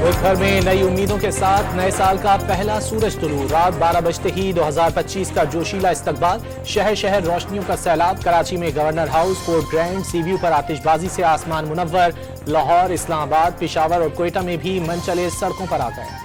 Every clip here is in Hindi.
मुल्क भर में नई उम्मीदों के साथ नए साल का पहला सूरज तुलू। रात 12 बजते ही 2025 का जोशीला इस्तकबाल। शहर शहर रोशनियों का सैलाब। कराची में governor house, court grand, sea view पर आतिशबाजी से आसमान मुनव्वर। लाहौर, इस्लामाबाद, पेशावर और क्वेटा में भी मन चले सड़कों पर आ गए।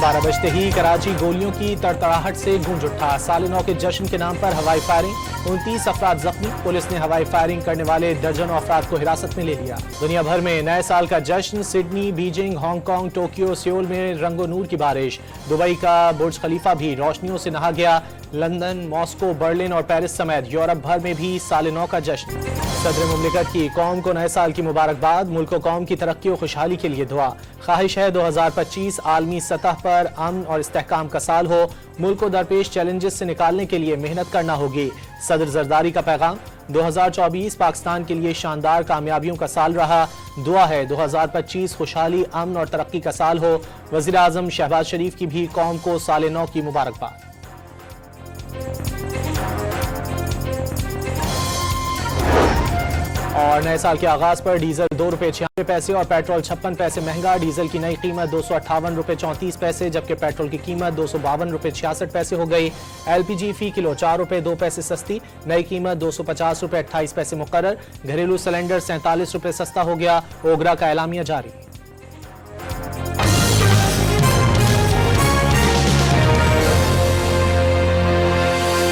बारह बजते ही कराची गोलियों की तड़तड़ाहट से गूंज उठा। साले नौ के जश्न के नाम पर हवाई फायरिंग, 29 अफराद जख्मी। पुलिस ने हवाई फायरिंग करने वाले दर्जनों अफराद को हिरासत में ले लिया। दुनिया भर में नए साल का जश्न। Sydney, Beijing, Hong Kong, Tokyo, Seoul में रंगो नूर की बारिश। दुबई का बुर्ज खलीफा भी रोशनियों से नहा गया। लंदन, मॉस्को, बर्लिन और पेरिस समेत यूरोप भर में भी साले नौ का जश्न। सदर मुमलिकत की कौम को नए साल की मुबारकबाद। मुल्क व कौम की तरक्की और खुशहाली के लिए दुआ। ख्वाहिश है 2025 आलमी सतह पर अमन और इस्तेहकाम का साल हो। मुल्क को दरपेश चैलेंजेस से निकालने के लिए मेहनत करना होगी। सदर जरदारी का पैगाम। 2024 पाकिस्तान के लिए शानदार कामयाबियों का साल रहा। दुआ है 2025 खुशहाली, अमन और तरक्की का साल हो। वज़ीर आज़म शहबाज शरीफ की भी कौम को साल नौ की मुबारकबाद। और नए साल के आगाज पर डीजल ₹2.96 और पेट्रोल 56 पैसे महंगा। डीजल की नई कीमत ₹258.34, जबकि पेट्रोल की कीमत ₹252.66 हो गई। LPG फी किलो ₹4.02 सस्ती। नई कीमत ₹250.28 मुकर्रर। घरेलू सिलेंडर ₹47 सस्ता हो गया। ओगरा का एलामिया जारी।